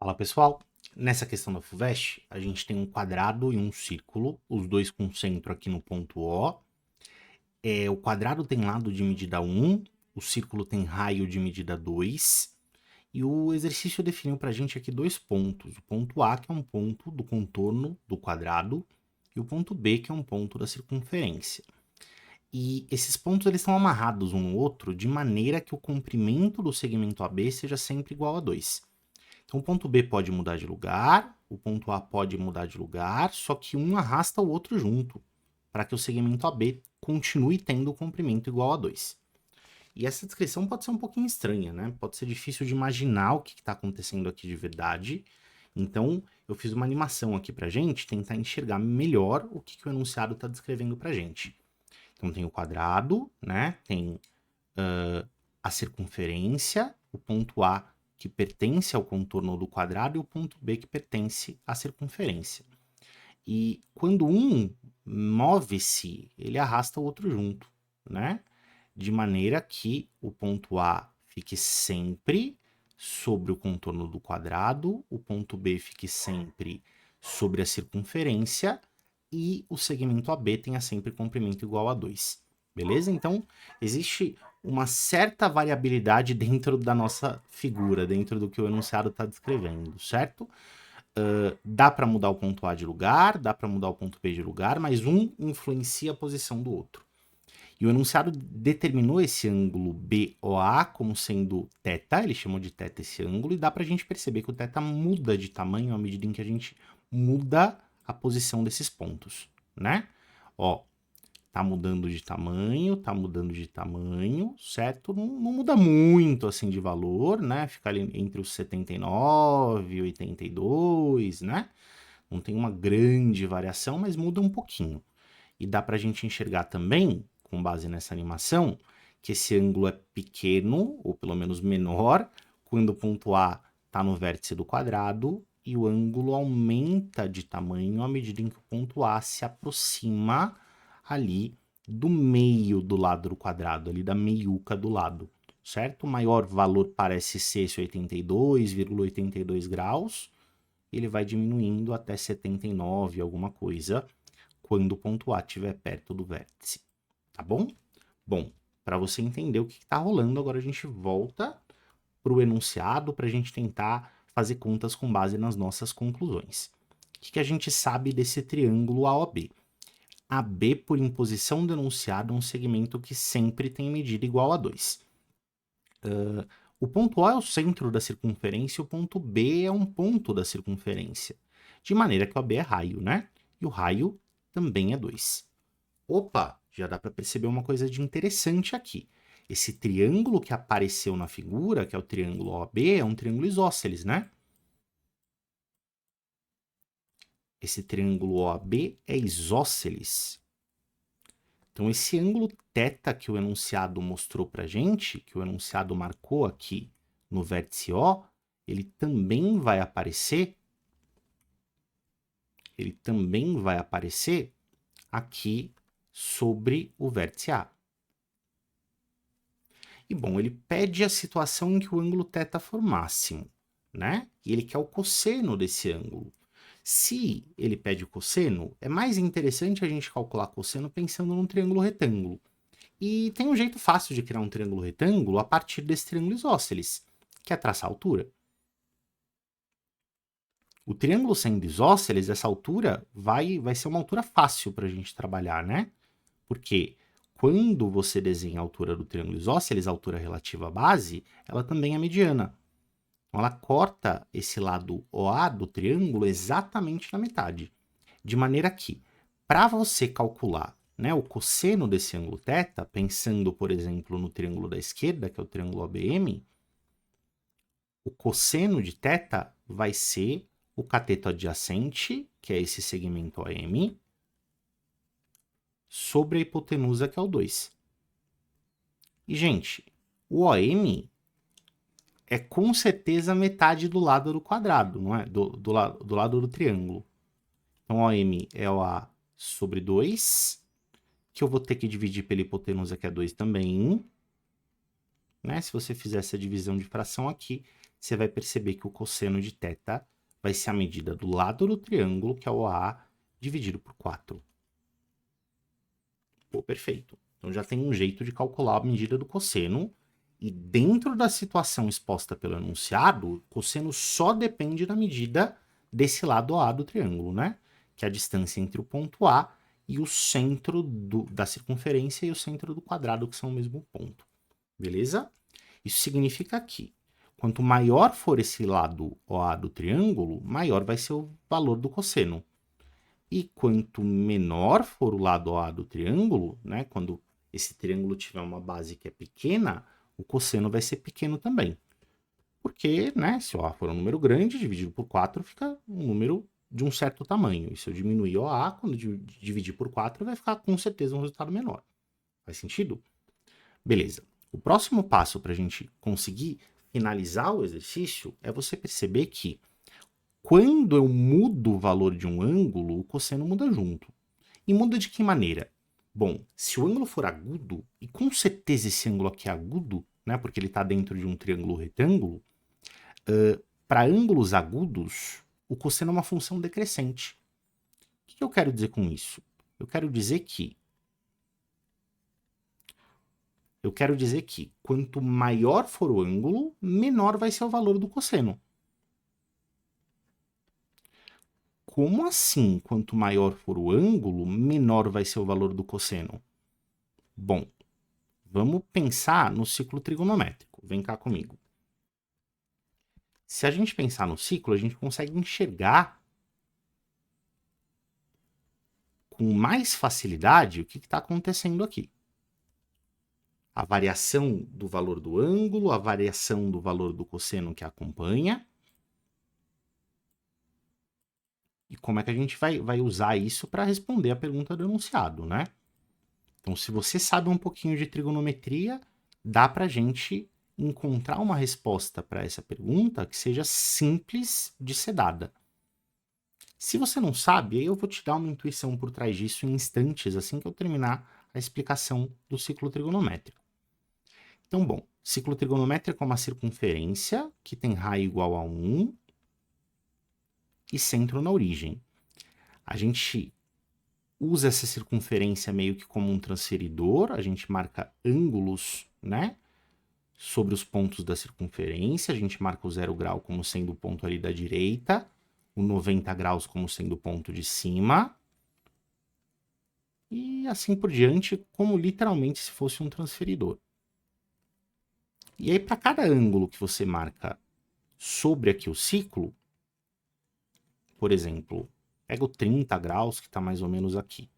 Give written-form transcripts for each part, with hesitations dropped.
Fala pessoal, nessa questão da FUVEST, a gente tem um quadrado e um círculo, os dois com centro aqui no ponto O. O quadrado tem lado de medida 1, o círculo tem raio de medida 2, e o exercício definiu para a gente aqui dois pontos, o ponto A, que é um ponto do contorno do quadrado, e o ponto B, que é um ponto da circunferência. E esses pontos eles estão amarrados um no outro de maneira que o comprimento do segmento AB seja sempre igual a 2. Então, o ponto B pode mudar de lugar, o ponto A pode mudar de lugar, só que um arrasta o outro junto, para que o segmento AB continue tendo o comprimento igual a 2. E essa descrição pode ser um pouquinho estranha, né? Pode ser difícil de imaginar o que está acontecendo aqui de verdade. Então, eu fiz uma animação aqui para gente tentar enxergar melhor o que o enunciado está descrevendo para gente. Então, tem o quadrado, né? Tem a circunferência, o ponto A que pertence ao contorno do quadrado e o ponto B que pertence à circunferência. E quando um move-se, ele arrasta o outro junto, né? De maneira que o ponto A fique sempre sobre o contorno do quadrado, o ponto B fique sempre sobre a circunferência e o segmento AB tenha sempre comprimento igual a 2. Beleza? Então, existe uma certa variabilidade dentro da nossa figura, dentro do que o enunciado está descrevendo, certo? Dá para mudar o ponto A de lugar, dá para mudar o ponto B de lugar, mas um influencia a posição do outro. E o enunciado determinou esse ângulo BOA como sendo θ, ele chamou de θ esse ângulo, e dá para a gente perceber que o θ muda de tamanho à medida em que a gente muda a posição desses pontos, né? Ó, tá mudando de tamanho, certo? Não muda muito assim de valor, né? Fica ali entre os 79 e 82, né? Não tem uma grande variação, mas muda um pouquinho. E dá pra gente enxergar também, com base nessa animação, que esse ângulo é pequeno, ou pelo menos menor, quando o ponto A está no vértice do quadrado, e o ângulo aumenta de tamanho à medida em que o ponto A se aproxima ali do meio do lado do quadrado, ali da meiuca do lado, certo? O maior valor parece ser esse 82,82 graus, ele vai diminuindo até 79, alguma coisa, quando o ponto A estiver perto do vértice, tá bom? Bom, para você entender o que está rolando, agora a gente volta para o enunciado para a gente tentar fazer contas com base nas nossas conclusões. O que a gente sabe desse triângulo AOB? AB, por imposição do enunciado, é um segmento que sempre tem medida igual a 2. O ponto O é o centro da circunferência e o ponto B é um ponto da circunferência. De maneira que o AB é raio, né? E o raio também é 2. Opa, já dá para perceber uma coisa de interessante aqui. Esse triângulo que apareceu na figura, que é o triângulo OAB, é um triângulo isósceles, né? Esse triângulo OAB é isósceles. Então, esse ângulo θ que o enunciado mostrou para a gente, que o enunciado marcou aqui no vértice O, ele também vai aparecer aqui sobre o vértice A. E, bom, ele pede a situação em que o ângulo θ for máximo, né? E ele quer o cosseno desse ângulo. Se ele pede o cosseno, é mais interessante a gente calcular cosseno pensando num triângulo retângulo. E tem um jeito fácil de criar um triângulo retângulo a partir desse triângulo isósceles, que é traçar a altura. O triângulo sendo isósceles, essa altura vai ser uma altura fácil para a gente trabalhar, né? Porque quando você desenha a altura do triângulo isósceles, a altura relativa à base, ela também é mediana. Então, ela corta esse lado OA do triângulo exatamente na metade. De maneira que, para você calcular, né, o cosseno desse ângulo θ, pensando, por exemplo, no triângulo da esquerda, que é o triângulo ABM, o cosseno de θ vai ser o cateto adjacente, que é esse segmento OM, sobre a hipotenusa, que é o 2. E, gente, o OM é com certeza metade do lado do quadrado, não é? Do lado do triângulo. Então, OM é OA sobre 2, que eu vou ter que dividir pela hipotenusa, que é 2 também, né? Se você fizer essa divisão de fração aqui, você vai perceber que o cosseno de θ vai ser a medida do lado do triângulo, que é o OA, dividido por 4. Pô, perfeito. Então já tem um jeito de calcular a medida do cosseno, e dentro da situação exposta pelo enunciado, o cosseno só depende da medida desse lado A do triângulo, né? Que é a distância entre o ponto A e o centro da circunferência e o centro do quadrado, que são o mesmo ponto. Beleza? Isso significa que quanto maior for esse lado OA do triângulo, maior vai ser o valor do cosseno. E quanto menor for o lado OA do triângulo, né, quando esse triângulo tiver uma base que é pequena, o cosseno vai ser pequeno também. Porque, né, se OA for um número grande, dividido por 4 fica um número de um certo tamanho. E se eu diminuir OA, quando dividir por 4, vai ficar com certeza um resultado menor. Faz sentido? Beleza. O próximo passo para a gente conseguir finalizar o exercício é você perceber que quando eu mudo o valor de um ângulo, o cosseno muda junto. E muda de que maneira? Bom, se o ângulo for agudo, e com certeza esse ângulo aqui é agudo, né, porque ele está dentro de um triângulo retângulo, para ângulos agudos, o cosseno é uma função decrescente. O que eu quero dizer com isso? Eu quero dizer que quanto maior for o ângulo, menor vai ser o valor do cosseno. Como assim, quanto maior for o ângulo, menor vai ser o valor do cosseno? Bom, vamos pensar no ciclo trigonométrico. Vem cá comigo. Se a gente pensar no ciclo, a gente consegue enxergar com mais facilidade o que está acontecendo aqui. A variação do valor do ângulo, a variação do valor do cosseno que acompanha. E como é que a gente vai usar isso para responder a pergunta do enunciado, né? Então, se você sabe um pouquinho de trigonometria, dá para a gente encontrar uma resposta para essa pergunta que seja simples de ser dada. Se você não sabe, aí eu vou te dar uma intuição por trás disso em instantes, assim que eu terminar a explicação do ciclo trigonométrico. Então, bom, ciclo trigonométrico é uma circunferência que tem raio igual a 1 e centro na origem. A gente usa essa circunferência meio que como um transferidor, a gente marca ângulos, né, sobre os pontos da circunferência, a gente marca o 0 grau como sendo o ponto ali da direita, o 90 graus como sendo o ponto de cima, e assim por diante, como literalmente se fosse um transferidor. E aí, para cada ângulo que você marca sobre aqui o ciclo, por exemplo, pega o 30 graus, que está mais ou menos aqui.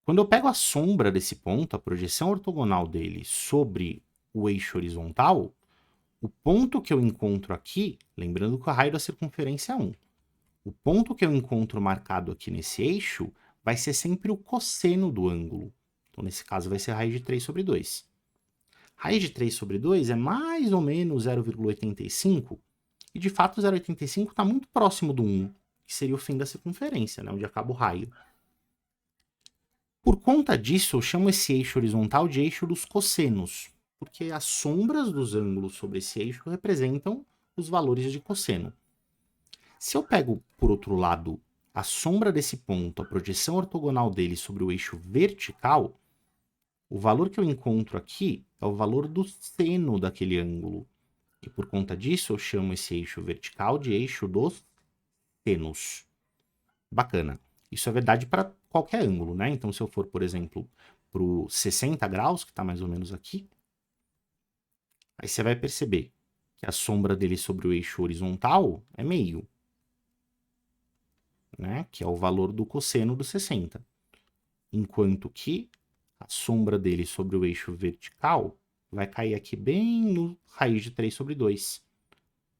Quando eu pego a sombra desse ponto, a projeção ortogonal dele sobre o eixo horizontal, o ponto que eu encontro aqui, lembrando que o raio da circunferência é 1, o ponto que eu encontro marcado aqui nesse eixo vai ser sempre o cosseno do ângulo. Então, nesse caso, vai ser raiz de 3 sobre 2. Raiz de 3 sobre 2 é mais ou menos 0,85, e de fato 0,85 está muito próximo do 1, que seria o fim da circunferência, né, onde acaba o raio. Por conta disso, eu chamo esse eixo horizontal de eixo dos cossenos, porque as sombras dos ângulos sobre esse eixo representam os valores de cosseno. Se eu pego, por outro lado, a sombra desse ponto, a projeção ortogonal dele sobre o eixo vertical, o valor que eu encontro aqui é o valor do seno daquele ângulo. E por conta disso, eu chamo esse eixo vertical de eixo dos senos. Bacana. Isso é verdade para qualquer ângulo, né? Então, se eu for, por exemplo, para o 60 graus, que está mais ou menos aqui, aí você vai perceber que a sombra dele sobre o eixo horizontal é meio, né? Que é o valor do cosseno do 60. Enquanto que a sombra dele sobre o eixo vertical vai cair aqui bem no raiz de 3 sobre 2,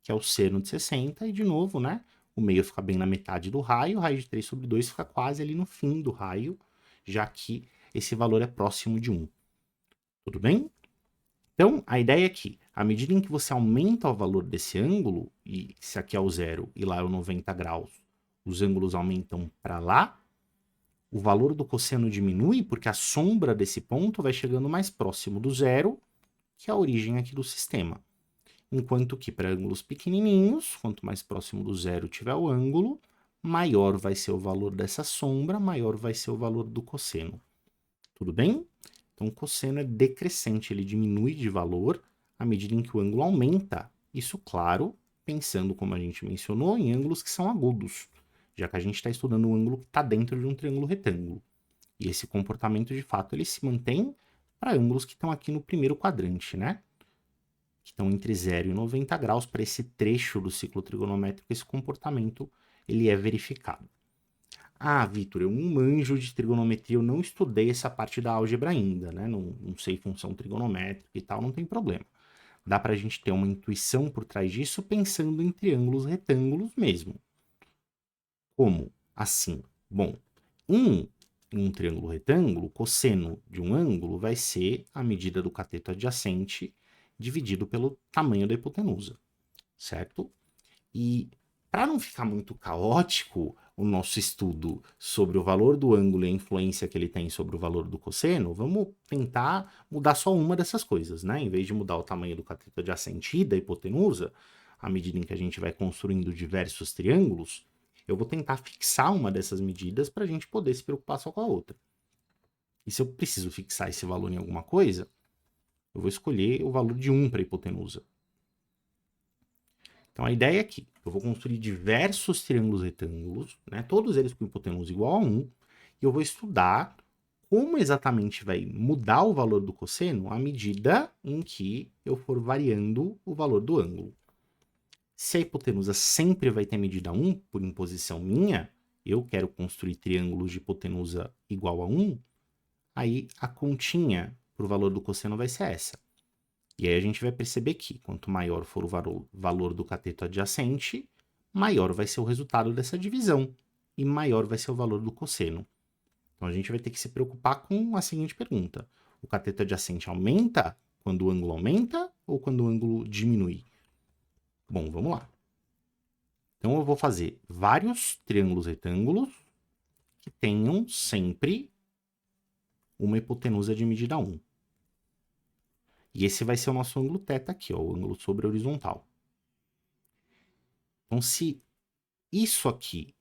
que é o seno de 60, e de novo, né? O meio fica bem na metade do raio, o raiz de 3 sobre 2 fica quase ali no fim do raio, já que esse valor é próximo de 1. Tudo bem? Então, a ideia é que, à medida em que você aumenta o valor desse ângulo, e se aqui é o 0 e lá é o 90 graus, os ângulos aumentam para lá, o valor do cosseno diminui porque a sombra desse ponto vai chegando mais próximo do 0 que é a origem aqui do sistema. Enquanto que para ângulos pequenininhos, quanto mais próximo do zero tiver o ângulo, maior vai ser o valor dessa sombra, maior vai ser o valor do cosseno. Tudo bem? Então, o cosseno é decrescente, ele diminui de valor à medida em que o ângulo aumenta. Isso, claro, pensando, como a gente mencionou, em ângulos que são agudos, já que a gente está estudando um ângulo que está dentro de um triângulo retângulo. E esse comportamento, de fato, ele se mantém para ângulos que estão aqui no primeiro quadrante, né? Que estão entre 0 e 90 graus. Para esse trecho do ciclo trigonométrico, esse comportamento ele é verificado. Ah, Vitor, eu não manjo de trigonometria, eu não estudei essa parte da álgebra ainda, né? Não sei função trigonométrica e tal, não tem problema. Dá para a gente ter uma intuição por trás disso pensando em triângulos retângulos mesmo. Como assim? Bom, em um triângulo retângulo, o cosseno de um ângulo vai ser a medida do cateto adjacente dividido pelo tamanho da hipotenusa, certo? E para não ficar muito caótico o nosso estudo sobre o valor do ângulo e a influência que ele tem sobre o valor do cosseno, vamos tentar mudar só uma dessas coisas, né? Em vez de mudar o tamanho do cateto adjacente e da hipotenusa, à medida em que a gente vai construindo diversos triângulos, eu vou tentar fixar uma dessas medidas para a gente poder se preocupar só com a outra. E se eu preciso fixar esse valor em alguma coisa, eu vou escolher o valor de 1 para a hipotenusa. Então a ideia é que eu vou construir diversos triângulos retângulos, né, todos eles com hipotenusa igual a 1, e eu vou estudar como exatamente vai mudar o valor do cosseno à medida em que eu for variando o valor do ângulo. Se a hipotenusa sempre vai ter medida 1, por imposição minha, eu quero construir triângulos de hipotenusa igual a 1, aí a continha para o valor do cosseno vai ser essa. E aí a gente vai perceber que quanto maior for o valor do cateto adjacente, maior vai ser o resultado dessa divisão e maior vai ser o valor do cosseno. Então a gente vai ter que se preocupar com a seguinte pergunta: o cateto adjacente aumenta quando o ângulo aumenta ou quando o ângulo diminui? Bom, vamos lá. Então eu vou fazer vários triângulos retângulos que tenham sempre uma hipotenusa de medida 1. E esse vai ser o nosso ângulo θ aqui, ó, o ângulo sobre a horizontal. Então, se isso aqui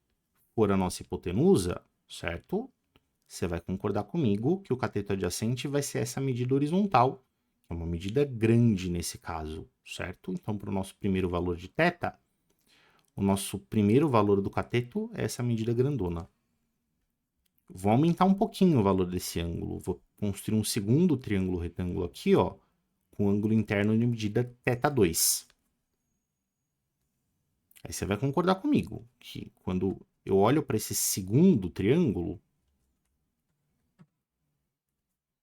for a nossa hipotenusa, certo? Você vai concordar comigo que o cateto adjacente vai ser essa medida horizontal, que é uma medida grande nesse caso, certo? Então, para o nosso primeiro valor de θ, o nosso primeiro valor do cateto é essa medida grandona. Vou aumentar um pouquinho o valor desse ângulo. Vou construir um segundo triângulo retângulo aqui, ó, com ângulo interno de medida θ2. Aí você vai concordar comigo que quando eu olho para esse segundo triângulo,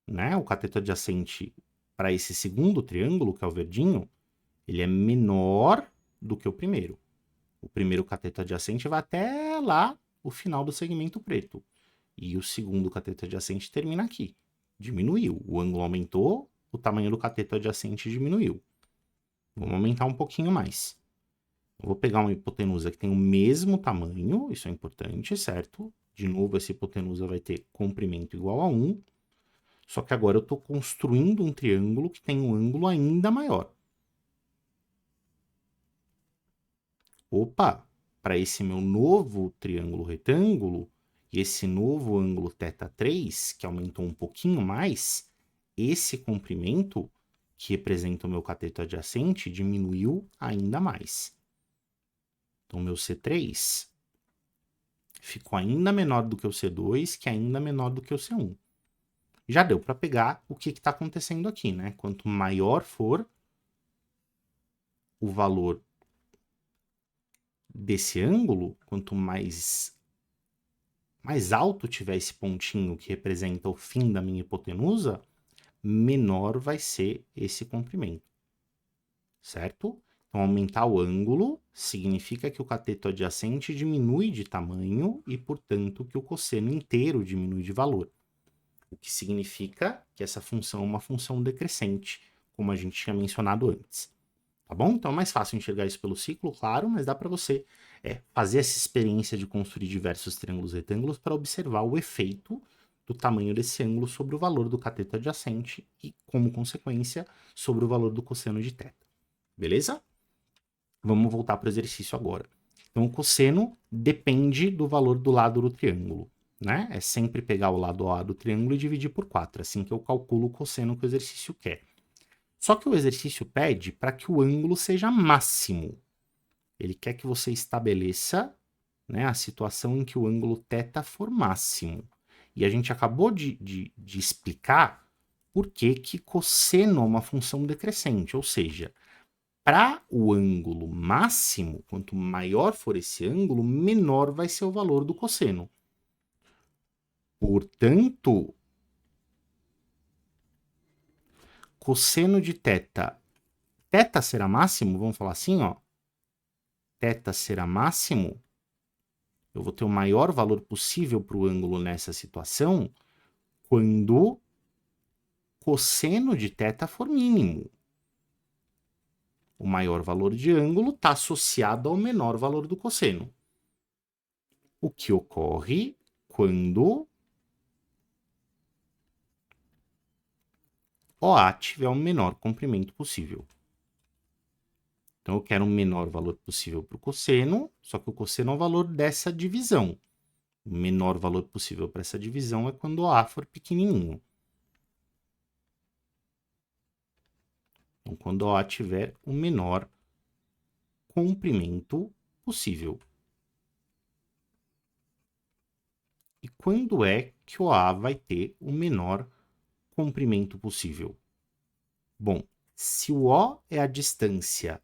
né, o cateto adjacente para esse segundo triângulo, que é o verdinho, ele é menor do que o primeiro. O primeiro cateto adjacente vai até lá, o final do segmento preto. E o segundo cateto adjacente termina aqui. Diminuiu. O ângulo aumentou, o tamanho do cateto adjacente diminuiu. Vamos aumentar um pouquinho mais. Eu vou pegar uma hipotenusa que tem o mesmo tamanho, isso é importante, certo? De novo, essa hipotenusa vai ter comprimento igual a 1, só que agora eu estou construindo um triângulo que tem um ângulo ainda maior. Opa! Para esse meu novo triângulo retângulo, e esse novo ângulo θ3, que aumentou um pouquinho mais, esse comprimento, que representa o meu cateto adjacente, diminuiu ainda mais. Então, meu C3 ficou ainda menor do que o C2, que é ainda menor do que o C1. Já deu para pegar o que está acontecendo aqui, né? Quanto maior for o valor desse ângulo, quanto mais alto tiver esse pontinho que representa o fim da minha hipotenusa, menor vai ser esse comprimento, certo? Então, aumentar o ângulo significa que o cateto adjacente diminui de tamanho e, portanto, que o cosseno inteiro diminui de valor. O que significa que essa função é uma função decrescente, como a gente tinha mencionado antes. Tá bom? Então é mais fácil enxergar isso pelo ciclo, claro, mas dá para você fazer essa experiência de construir diversos triângulos retângulos para observar o efeito do tamanho desse ângulo sobre o valor do cateto adjacente e, como consequência, sobre o valor do cosseno de θ. Beleza? Vamos voltar para o exercício agora. Então, o cosseno depende do valor do lado do triângulo, né? É sempre pegar o lado A do triângulo e dividir por 4, assim que eu calculo o cosseno que o exercício quer. Só que o exercício pede para que o ângulo seja máximo. Ele quer que você estabeleça, né, a situação em que o ângulo θ for máximo. E a gente acabou de explicar por que cosseno é uma função decrescente, ou seja, para o ângulo máximo, quanto maior for esse ângulo, menor vai ser o valor do cosseno. Portanto, cosseno de θ, θ será máximo, vamos falar assim, ó. Θ será máximo, eu vou ter o maior valor possível para o ângulo nessa situação, quando cosseno de θ for mínimo. O maior valor de ângulo está associado ao menor valor do cosseno. O que ocorre quando OA tiver o menor comprimento possível. Então, eu quero o menor valor possível para o cosseno, só que o cosseno é o valor dessa divisão. O menor valor possível para essa divisão é quando OA for pequenininho. Então, quando OA tiver o menor comprimento possível. E quando é que o A vai ter o menor comprimento possível? Bom, se o O é a distância,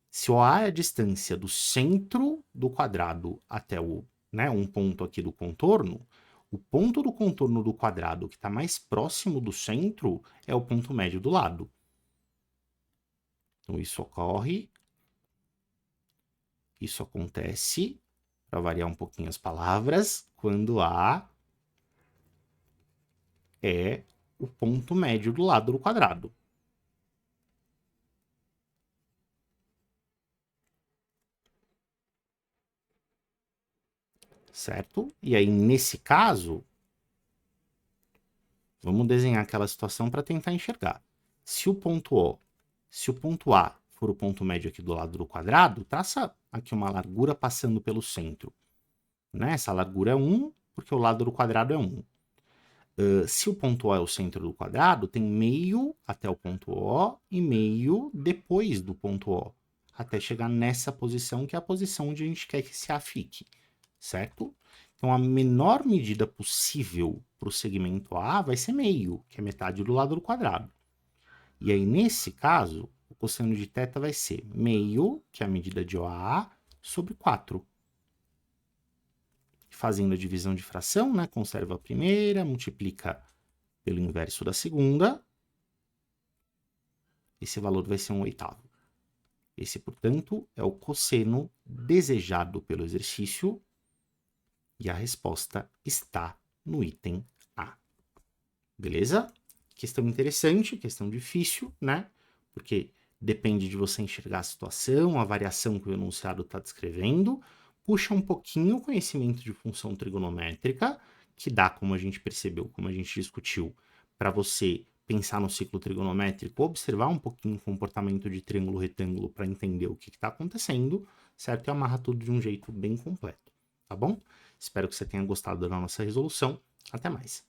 se o A é a distância do centro do quadrado até um ponto aqui do contorno, o ponto do contorno do quadrado que está mais próximo do centro é o ponto médio do lado. Então, isso acontece, para variar um pouquinho as palavras, quando A é o ponto médio do lado do quadrado. Certo? E aí, nesse caso, vamos desenhar aquela situação para tentar enxergar. Se o ponto A for o ponto médio aqui do lado do quadrado, traça aqui uma largura passando pelo centro. Né? Essa largura é 1, porque o lado do quadrado é 1. Se o ponto O é o centro do quadrado, tem meio até o ponto O e meio depois do ponto O, até chegar nessa posição, que é a posição onde a gente quer que esse A fique, certo? Então, a menor medida possível para o segmento A vai ser meio, que é metade do lado do quadrado. E aí, nesse caso, o cosseno de θ vai ser meio, que é a medida de OA, sobre 4. Fazendo a divisão de fração, né, conserva a primeira, multiplica pelo inverso da segunda. Esse valor vai ser 1/8. Esse, portanto, é o cosseno desejado pelo exercício. E a resposta está no item A. Beleza? Questão interessante, questão difícil, né? Porque depende de você enxergar a situação, a variação que o enunciado está descrevendo. Puxa um pouquinho o conhecimento de função trigonométrica, que dá, como a gente percebeu, como a gente discutiu, para você pensar no ciclo trigonométrico, observar um pouquinho o comportamento de triângulo retângulo para entender o que está acontecendo, certo? E amarra tudo de um jeito bem completo, tá bom? Espero que você tenha gostado da nossa resolução. Até mais!